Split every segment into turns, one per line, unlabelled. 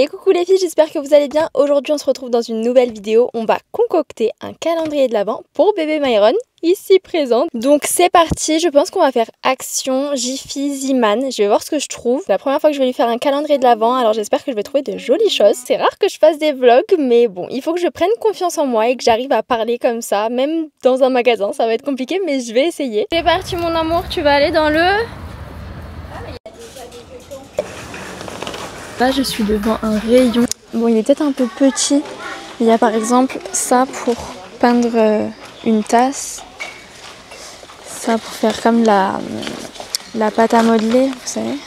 Et coucou les filles, j'espère que vous allez bien. Aujourd'hui on se retrouve dans une nouvelle vidéo. On va concocter un calendrier de l'Avent pour bébé Myron, ici présente. Donc c'est parti, je pense qu'on va faire Action, Jiffy, Ziman. Je vais voir ce que je trouve. C'est la première fois que je vais lui faire un calendrier de l'Avent, alors j'espère que je vais trouver de jolies choses. C'est rare que je fasse des vlogs, mais bon, il faut que je prenne confiance en moi et que j'arrive à parler comme ça, même dans un magasin. Ça va être compliqué, mais je vais essayer. C'est parti mon amour, tu vas aller dans le... Là je suis devant un rayon. Bon, il est peut-être un peu petit. Il y a par exemple ça pour peindre une tasse. Ça pour faire comme la pâte à modeler, vous savez.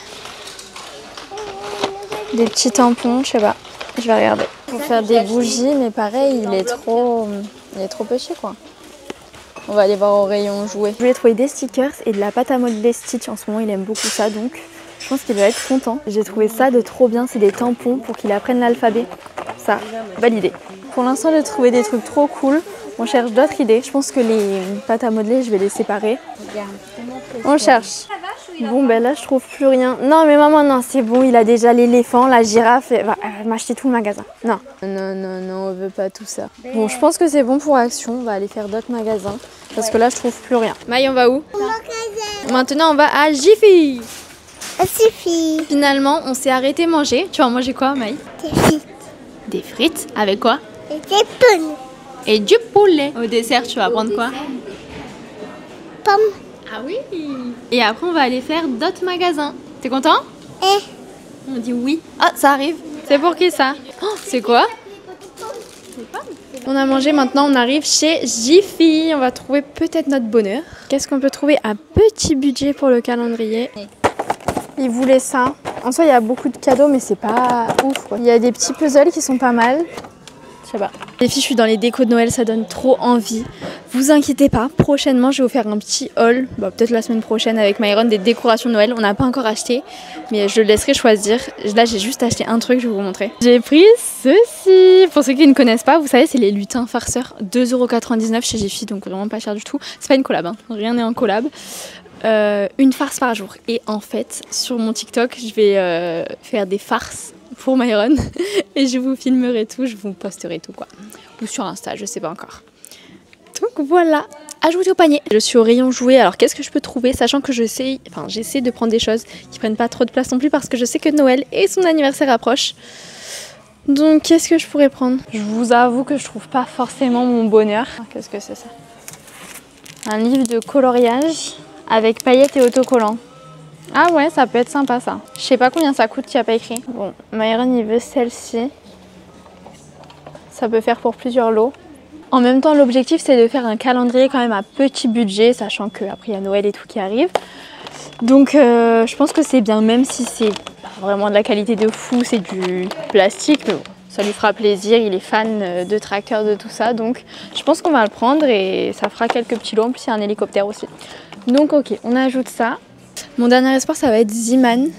Des petits tampons, je sais pas. Je vais regarder. Pour faire des bougies, mais pareil, il est trop petit quoi. On va aller voir au rayon jouets. Je voulais trouver des stickers et de la pâte à modeler Stitch. En ce moment, il aime beaucoup ça, donc je pense qu'il va être content. J'ai trouvé ça de trop bien. C'est des tampons pour qu'il apprenne l'alphabet. Ça, validé. Pour l'instant, j'ai trouvé des trucs trop cool. On cherche d'autres idées. Je pense que les pâtes à modeler, je vais les séparer. On cherche. Bon, ben là, je trouve plus rien. Non, mais maman, non, c'est bon. Il a déjà l'éléphant, la girafe. Elle va m'acheter tout le magasin. Non. Non, on veut pas tout ça. Bon, je pense que c'est bon pour Action. On va aller faire d'autres magasins. Parce que là, je trouve plus rien. Maï, on va où? Au magasin. Maintenant, on va à Jiffy.
Jiffy.
Finalement, on s'est arrêté manger. Tu vas manger quoi, Maï?
Des frites.
Des frites? Avec quoi?
Et des pommes.
Et du poulet. Au dessert, tu vas prendre quoi?
Pommes.
Ah oui. Et après, on va aller faire d'autres magasins. T'es content? On dit oui. Ah, ça arrive. C'est pour qui ça? Oh, c'est quoi? On a mangé, maintenant on arrive chez Jiffy. On va trouver peut-être notre bonheur. Qu'est-ce qu'on peut trouver à petit budget pour le calendrier? Il voulait ça. En soi, il y a beaucoup de cadeaux, mais c'est pas ouf quoi. Il y a des petits puzzles qui sont pas mal. Je sais pas. Les filles, je suis dans les décos de Noël, ça donne trop envie. Vous inquiétez pas, prochainement, je vais vous faire un petit haul. Bah, peut-être la semaine prochaine avec Myron, des décorations de Noël. On n'a pas encore acheté, mais je le laisserai choisir. Là, j'ai juste acheté un truc, je vais vous montrer. J'ai pris ceci. Pour ceux qui ne connaissent pas, vous savez, c'est les lutins farceurs. 2,99 € chez Jiffy, donc vraiment pas cher du tout. C'est pas une collab, hein. Rien n'est en collab. Une farce par jour. Et en fait, sur mon TikTok, je vais faire des farces pour Myron et je vous filmerai tout, je vous posterai tout quoi. Ou sur Insta, je sais pas encore. Donc voilà, ajouté au panier. Je suis au rayon jouets, alors qu'est-ce que je peux trouver, sachant que j'essaie de prendre des choses qui prennent pas trop de place non plus parce que je sais que Noël et son anniversaire approchent. Donc qu'est-ce que je pourrais prendre? Je vous avoue que je trouve pas forcément mon bonheur. Qu'est-ce que c'est ça? Un livre de coloriage avec paillettes et autocollants. Ah ouais, ça peut être sympa ça. Je sais pas combien ça coûte, il n'y a pas écrit. Bon, Myron il veut celle-ci. Ça peut faire pour plusieurs lots. En même temps, l'objectif c'est de faire un calendrier quand même à petit budget, sachant qu'après il y a Noël et tout qui arrive. Donc je pense que c'est bien, même si c'est pas vraiment de la qualité de fou, c'est du plastique. Mais bon, ça lui fera plaisir, il est fan de tracteurs, de tout ça. Donc je pense qu'on va le prendre et ça fera quelques petits lots. En plus il y a un hélicoptère aussi. Donc ok, on ajoute ça. Mon dernier espoir, ça va être Ziman.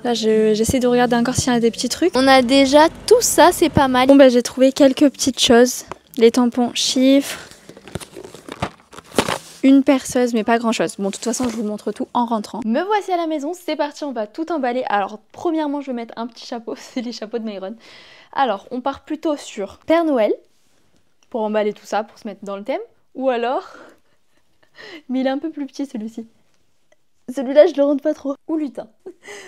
Là, j'essaie de regarder encore s'il y a des petits trucs. On a déjà tout ça, c'est pas mal. Bon, bah, j'ai trouvé quelques petites choses. Les tampons chiffres. Une perceuse, mais pas grand chose. Bon, de toute façon, je vous montre tout en rentrant. Me voici à la maison, c'est parti, on va tout emballer. Alors, premièrement, je vais mettre un petit chapeau. C'est les chapeaux de Myron. Alors, on part plutôt sur Père Noël. Pour emballer tout ça, pour se mettre dans le thème. Ou alors... Mais il est un peu plus petit, celui-ci. Celui-là, je le rentre pas trop. Ou lutin.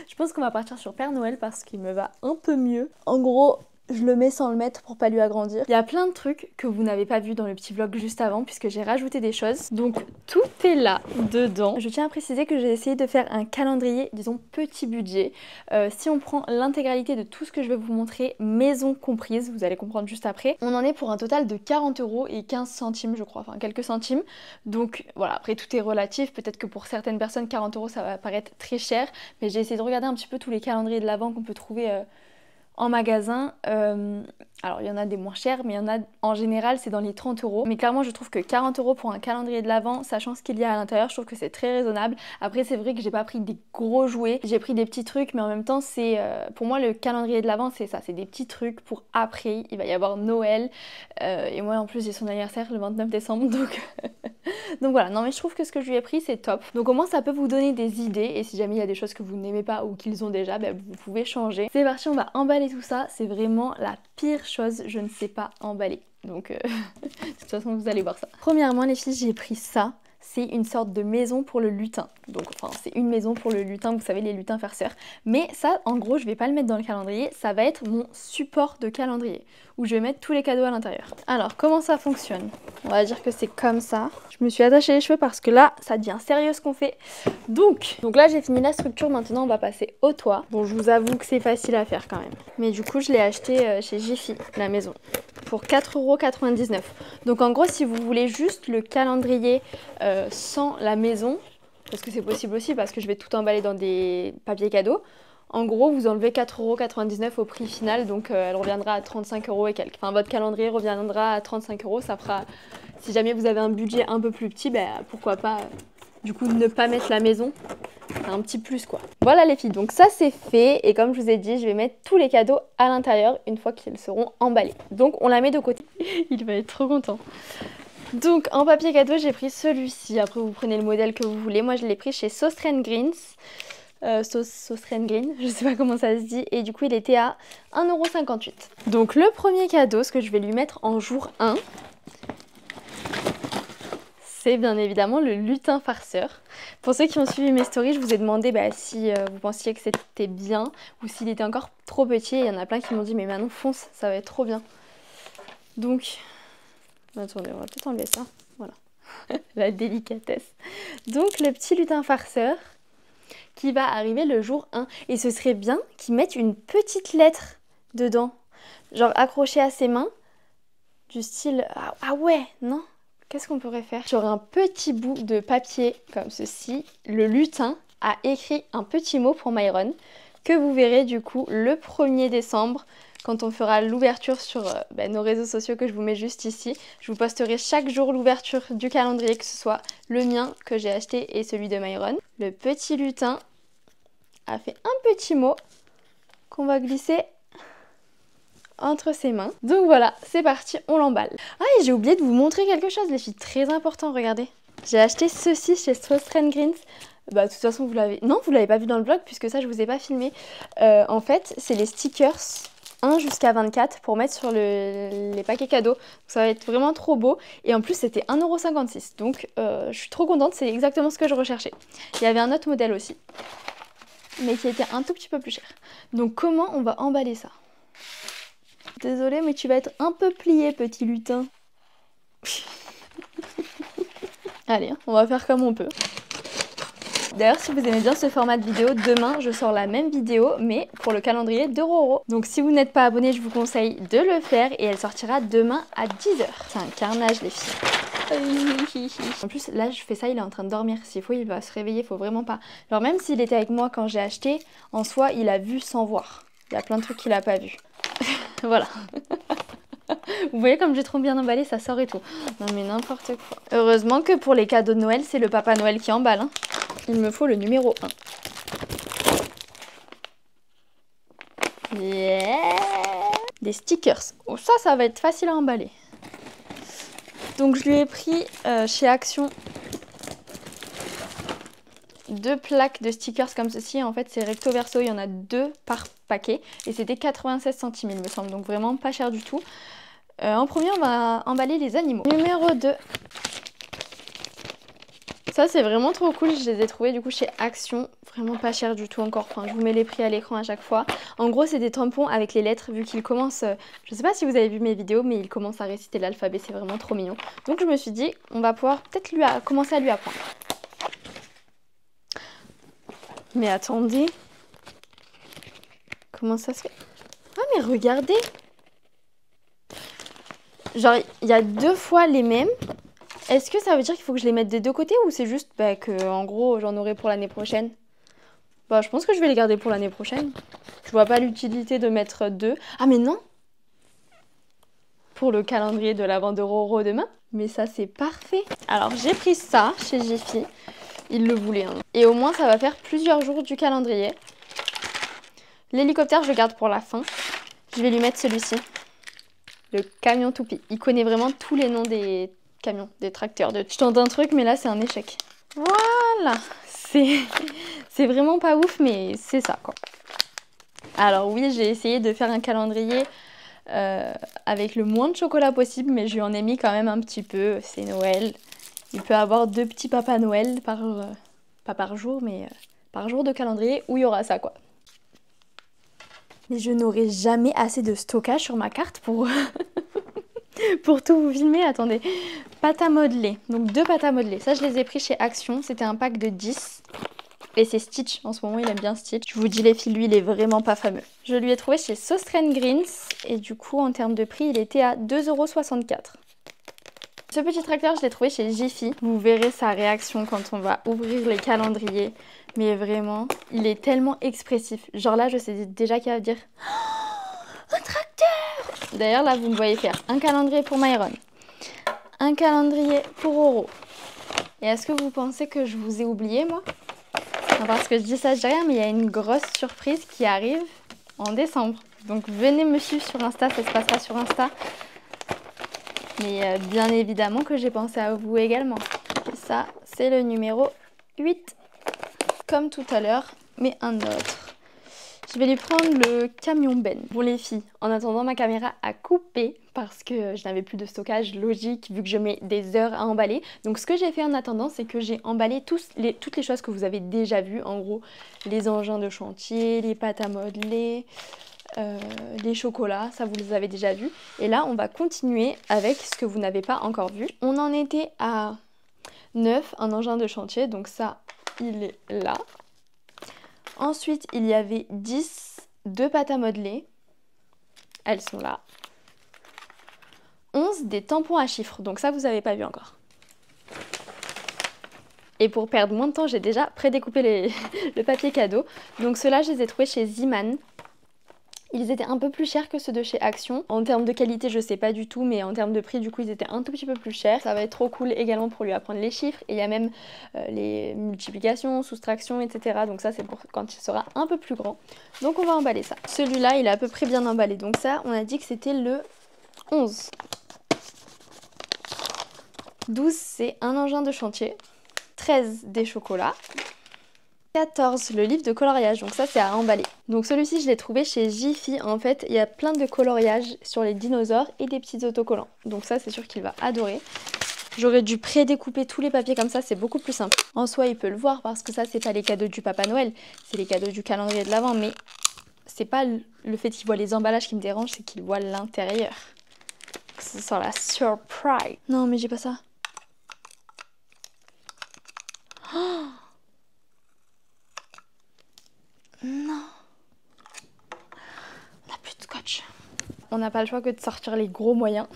Je pense qu'on va partir sur Père Noël parce qu'il me va un peu mieux. En gros, je le mets sans le mettre pour pas lui agrandir. Il y a plein de trucs que vous n'avez pas vu dans le petit vlog juste avant puisque j'ai rajouté des choses. Donc tout est là dedans. Je tiens à préciser que j'ai essayé de faire un calendrier, disons petit budget. Si on prend l'intégralité de tout ce que je vais vous montrer, maison comprise, vous allez comprendre juste après, on en est pour un total de 40 € et 15 centimes je crois, enfin quelques centimes. Donc voilà, après tout est relatif. Peut-être que pour certaines personnes 40 € ça va paraître très cher. Mais j'ai essayé de regarder un petit peu tous les calendriers de l'Avent qu'on peut trouver en magasin. Alors il y en a des moins chers, mais il y en a en général c'est dans les 30 €. Mais clairement je trouve que 40 € pour un calendrier de l'Avent, sachant ce qu'il y a à l'intérieur, je trouve que c'est très raisonnable. Après c'est vrai que j'ai pas pris des gros jouets, j'ai pris des petits trucs, mais en même temps c'est pour moi le calendrier de l'Avent c'est ça, c'est des petits trucs pour après. Il va y avoir Noël et moi en plus j'ai son anniversaire le 29 décembre donc donc voilà, non mais je trouve que ce que je lui ai pris c'est top. Donc au moins ça peut vous donner des idées et si jamais il y a des choses que vous n'aimez pas ou qu'ils ont déjà, bah, vous pouvez changer. C'est parti, on va emballer emballer tout ça, c'est vraiment la pire chose. Je ne sais pas emballer. Donc, de toute façon, vous allez voir ça. Premièrement, les filles, j'ai pris ça. C'est une sorte de maison pour le lutin. Donc, enfin, c'est une maison pour le lutin, vous savez, les lutins farceurs. Mais ça, en gros, je vais pas le mettre dans le calendrier. Ça va être mon support de calendrier, où je vais mettre tous les cadeaux à l'intérieur. Alors, comment ça fonctionne? On va dire que c'est comme ça. Je me suis attachée les cheveux parce que là, ça devient sérieux ce qu'on fait. Donc là, j'ai fini la structure. Maintenant, on va passer au toit. Bon, je vous avoue que c'est facile à faire quand même. Mais du coup, je l'ai acheté chez Jiffy, la maison, pour 4,99 €. Donc en gros, si vous voulez juste le calendrier sans la maison, parce que c'est possible aussi, parce que je vais tout emballer dans des papiers cadeaux, en gros, vous enlevez 4,99 € au prix final, donc elle reviendra à 35 € et quelques. Enfin, votre calendrier reviendra à 35 €. Ça fera, si jamais vous avez un budget un peu plus petit, ben, pourquoi pas, du coup, ne pas mettre la maison. C'est un petit plus, quoi. Voilà les filles, donc ça c'est fait. Et comme je vous ai dit, je vais mettre tous les cadeaux à l'intérieur une fois qu'ils seront emballés. Donc on la met de côté. Il va être trop content. Donc en papier cadeau, j'ai pris celui-ci. Après, vous prenez le modèle que vous voulez. Moi, je l'ai pris chez Sauce Greens. Sauce Green, je sais pas comment ça se dit, et du coup il était à 1,58 €. Donc le premier cadeau, ce que je vais lui mettre en jour 1, c'est bien évidemment le lutin farceur. Pour ceux qui ont suivi mes stories, je vous ai demandé si vous pensiez que c'était bien ou s'il était encore trop petit, et il y en a plein qui m'ont dit mais Manon fonce, ça va être trop bien. Donc, attendez, on va peut-être enlever ça, voilà, la délicatesse. Donc le petit lutin farceur, qui va arriver le jour 1. Et ce serait bien qu'ils mettent une petite lettre dedans, genre accrochée à ses mains, du style... Ah ouais, non? Qu'est-ce qu'on pourrait faire? Sur un petit bout de papier comme ceci, le lutin a écrit un petit mot pour Myron, que vous verrez du coup le 1er décembre, quand on fera l'ouverture sur nos réseaux sociaux que je vous mets juste ici. Je vous posterai chaque jour l'ouverture du calendrier, que ce soit le mien que j'ai acheté et celui de Myron. Le petit lutin a fait un petit mot qu'on va glisser entre ses mains. Donc voilà, c'est parti, on l'emballe. Ah, et j'ai oublié de vous montrer quelque chose les filles, très important, regardez. J'ai acheté ceci chez Sauce Greens. Bah de toute façon vous l'avez... Non, vous l'avez pas vu dans le vlog puisque ça je vous ai pas filmé. En fait, c'est les stickers 1 jusqu'à 24 pour mettre sur les paquets cadeaux. Donc, ça va être vraiment trop beau. Et en plus, c'était 1,56 €. Donc, je suis trop contente. C'est exactement ce que je recherchais. Il y avait un autre modèle aussi, mais qui était un tout petit peu plus cher. Donc, comment on va emballer ça? Désolée, mais tu vas être un peu plié, petit lutin. Allez, on va faire comme on peut. D'ailleurs, si vous aimez bien ce format de vidéo, demain je sors la même vidéo mais pour le calendrier de Roro. Donc si vous n'êtes pas abonné, je vous conseille de le faire et elle sortira demain à 10 h. C'est un carnage les filles. En plus là je fais ça, il est en train de dormir. S'il faut il va se réveiller, faut vraiment pas. Alors même s'il était avec moi quand j'ai acheté, en soi il a vu sans voir. Il y a plein de trucs qu'il a pas vu. Voilà. Vous voyez comme j'ai trop bien emballé, ça sort et tout. Non mais n'importe quoi. Heureusement que pour les cadeaux de Noël, c'est le Papa Noël qui emballe. Hein. Il me faut le numéro 1. Yeah. Des stickers. Oh, ça va être facile à emballer. Donc je lui ai pris chez Action 2 plaques de stickers comme ceci. En fait c'est recto verso, il y en a 2 par paquet. Et c'était 96 centimes il me semble. Donc vraiment pas cher du tout. En premier on va emballer les animaux. Numéro 2. Ça c'est vraiment trop cool, je les ai trouvés du coup chez Action, vraiment pas cher du tout encore, enfin je vous mets les prix à l'écran à chaque fois. En gros c'est des tampons avec les lettres, vu qu'ils commencent, je sais pas si vous avez vu mes vidéos, mais ils commencent à réciter l'alphabet, c'est vraiment trop mignon. Donc je me suis dit, on va pouvoir peut-être commencer à lui apprendre. Mais attendez, comment ça se fait? Ah mais regardez, genre il y a 2 fois les mêmes. Est-ce que ça veut dire qu'il faut que je les mette des 2 côtés ou c'est juste que en gros j'en aurai pour l'année prochaine? Bah je pense que je vais les garder pour l'année prochaine. Je vois pas l'utilité de mettre 2. Ah mais non! Pour le calendrier de l'avant de Roro demain. Mais ça c'est parfait. Alors j'ai pris ça chez Jiffy. Il le voulait. Hein. Et au moins ça va faire plusieurs jours du calendrier. L'hélicoptère je le garde pour la fin. Je vais lui mettre celui-ci. Le camion toupie. Il connaît vraiment tous les noms des camions, des tracteurs. Je tente un truc mais là c'est un échec. Voilà. C'est vraiment pas ouf mais c'est ça quoi. Alors oui, j'ai essayé de faire un calendrier avec le moins de chocolat possible, mais je lui en ai mis quand même un petit peu. C'est Noël. Il peut avoir 2 petits papas Noël par... pas par jour, mais par jour de calendrier où il y aura ça, quoi. Mais je n'aurai jamais assez de stockage sur ma carte pour, pour tout vous filmer. Attendez. Pâte à modeler. Donc 2 pâtes à modeler. Ça, je les ai pris chez Action. C'était un pack de 10. Et c'est Stitch. En ce moment, il aime bien Stitch. Je vous dis les filles, lui, il est vraiment pas fameux. Je lui ai trouvé chez Sauce Greens. Et du coup, en termes de prix, il était à 2,64 €. Ce petit tracteur, je l'ai trouvé chez Jiffy. Vous verrez sa réaction quand on va ouvrir les calendriers. Mais vraiment, il est tellement expressif. Genre là, je sais déjà qu'il va dire oh, un tracteur. D'ailleurs, là, vous me voyez faire un calendrier pour Myron, un calendrier pour Oro. Et est-ce que vous pensez que je vous ai oublié, moi? Non, parce que je dis ça, je dis rien, mais il y a une grosse surprise qui arrive en décembre. Donc venez me suivre sur Insta, ça se passera sur Insta. Mais bien évidemment que j'ai pensé à vous également. Et ça, c'est le numéro 8. Comme tout à l'heure, mais un autre. Je vais lui prendre le camion Ben. Bon les filles, en attendant ma caméra a coupé parce que je n'avais plus de stockage logique vu que je mets des heures à emballer. Donc ce que j'ai fait en attendant, c'est que j'ai emballé toutes les choses que vous avez déjà vues. En gros, les engins de chantier, les pâtes à modeler, les chocolats, ça vous les avez déjà vus. Et là, on va continuer avec ce que vous n'avez pas encore vu. On en était à 9, un engin de chantier, donc ça, il est là. Ensuite, il y avait 10, 2 pâtes à modeler. Elles sont là. 11, des tampons à chiffres. Donc ça, vous n'avez pas vu encore. Et pour perdre moins de temps, j'ai déjà prédécoupé le papier cadeau. Donc ceux-là, je les ai trouvés chez Ziman. Ils étaient un peu plus chers que ceux de chez Action. En termes de qualité, je sais pas du tout, mais en termes de prix, du coup, ils étaient un tout petit peu plus chers. Ça va être trop cool également pour lui apprendre les chiffres. Et il y a même les multiplications, soustractions, etc. Donc ça, c'est pour quand il sera un peu plus grand. Donc on va emballer ça. Celui-là, il est à peu près bien emballé. Donc ça, on a dit que c'était le 11. 12, c'est un engin de chantier. 13, des chocolats. 14, le livre de coloriage, donc ça c'est à emballer. Donc celui-ci je l'ai trouvé chez Jiffy. En fait il y a plein de coloriages sur les dinosaures et des petits autocollants. Donc ça c'est sûr qu'il va adorer. J'aurais dû prédécouper tous les papiers comme ça, c'est beaucoup plus simple. En soi il peut le voir parce que ça c'est pas les cadeaux du Papa Noël, c'est les cadeaux du calendrier de l'Avent. Mais c'est pas le fait qu'il voit les emballages qui me dérange, c'est qu'il voit l'intérieur. Ça sent la surprise. Non mais j'ai pas ça. Oh non, on n'a plus de scotch. On n'a pas le choix que de sortir les gros moyens.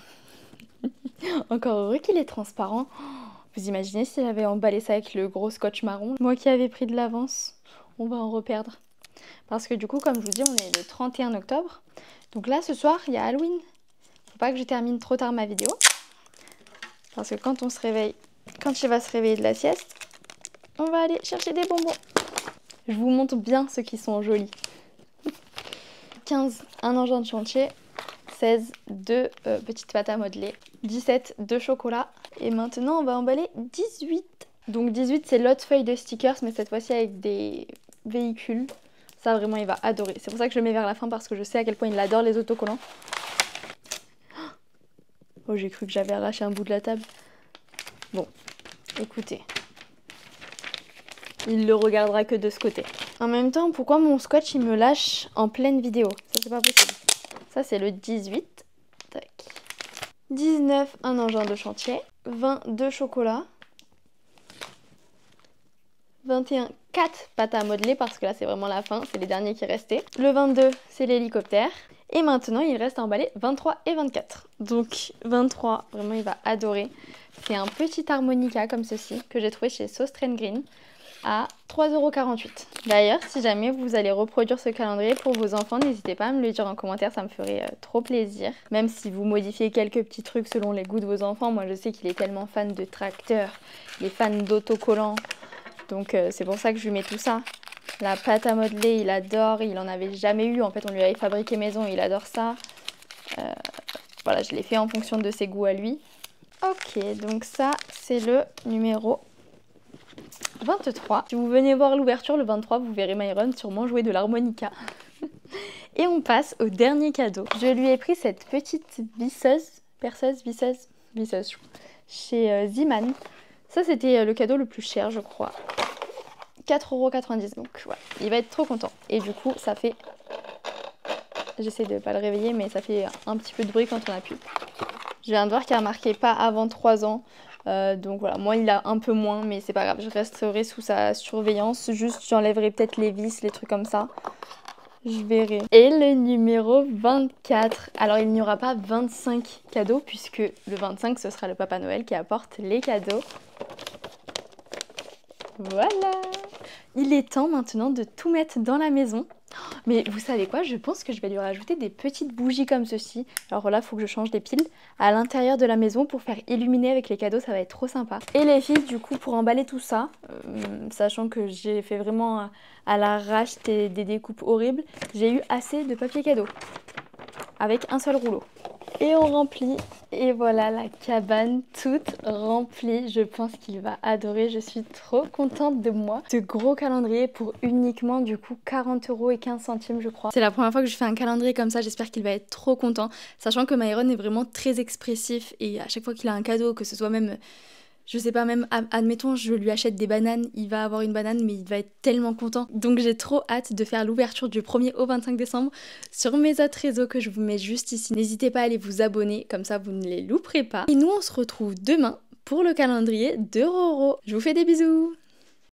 Encore heureux qu'il est transparent. Vous imaginez s'il avait emballé ça avec le gros scotch marron? Moi qui avais pris de l'avance, on va en reperdre. Parce que du coup, comme je vous dis, on est le 31 octobre. Donc là, ce soir, il y a Halloween. Faut pas que je termine trop tard ma vidéo. Parce que quand on se réveille, quand il va se réveiller de la sieste, on va aller chercher des bonbons. Je vous montre bien ceux qui sont jolis. 15, un engin de chantier. 16, 2 petites pâtes à modeler. 17, 2 chocolats. Et maintenant, on va emballer 18. Donc 18, c'est l'autre feuille de stickers, mais cette fois-ci avec des véhicules. Ça, vraiment, il va adorer. C'est pour ça que je le mets vers la fin, parce que je sais à quel point il adore les autocollants. Oh, j'ai cru que j'avais arraché un bout de la table. Bon, écoutez. Il le regardera que de ce côté. En même temps, pourquoi mon scotch il me lâche en pleine vidéo? Ça c'est pas possible. Ça c'est le 18. Tac. 19, un engin de chantier. 20, 2 chocolats. 21, 4 pâtes à modeler parce que là c'est vraiment la fin, c'est les derniers qui restaient. Le 22, c'est l'hélicoptère. Et maintenant il reste à emballer 23 et 24. Donc 23, vraiment il va adorer. C'est un petit harmonica comme ceci que j'ai trouvé chez Sauce Green à 3,48 €. D'ailleurs, si jamais vous allez reproduire ce calendrier pour vos enfants, n'hésitez pas à me le dire en commentaire, ça me ferait trop plaisir. Même si vous modifiez quelques petits trucs selon les goûts de vos enfants, moi je sais qu'il est tellement fan de tracteurs, il est fan d'autocollants, donc c'est pour ça que je lui mets tout ça. La pâte à modeler, il adore, il en avait jamais eu, en fait on lui avait fabriqué maison, il adore ça. Voilà, je l'ai fait en fonction de ses goûts à lui. Ok, donc ça c'est le numéro 23. Si vous venez voir l'ouverture le 23, vous verrez Myron sûrement jouer de l'harmonica. Et on passe au dernier cadeau. Je lui ai pris cette petite visseuse chez Ziman. Ça c'était le cadeau le plus cher je crois. 4,90 €, donc voilà, il va être trop content. Et du coup ça fait... J'essaie de ne pas le réveiller mais ça fait un petit peu de bruit quand on appuie. Je viens de voir qu'il y a marqué pas avant 3 ans. Donc voilà, moi il a un peu moins mais c'est pas grave, je resterai sous sa surveillance. Juste j'enlèverai peut-être les vis, les trucs comme ça. Je verrai. Et le numéro 24. Alors il n'y aura pas 25 cadeaux puisque le 25 ce sera le Papa Noël qui apporte les cadeaux. Voilà. Il est temps maintenant de tout mettre dans la maison. Mais vous savez quoi, je pense que je vais lui rajouter des petites bougies comme ceci. Alors là, il faut que je change des piles à l'intérieur de la maison pour faire illuminer avec les cadeaux, ça va être trop sympa. Et les filles, du coup, pour emballer tout ça, sachant que j'ai fait vraiment à l'arrache des découpes horribles, j'ai eu assez de papier cadeau avec un seul rouleau. Et on remplit, et voilà la cabane toute remplie. Je pense qu'il va adorer, je suis trop contente de moi. Ce gros calendrier pour uniquement du coup 40,15 € je crois. C'est la première fois que je fais un calendrier comme ça, j'espère qu'il va être trop content. Sachant que Myron est vraiment très expressif et à chaque fois qu'il a un cadeau, que ce soit même... Je sais pas, même, admettons, je lui achète des bananes, il va avoir une banane, mais il va être tellement content. Donc j'ai trop hâte de faire l'ouverture du 1er au 25 décembre sur mes autres réseaux que je vous mets juste ici. N'hésitez pas à aller vous abonner, comme ça vous ne les louperez pas. Et nous, on se retrouve demain pour le calendrier de Roro. Je vous fais des bisous!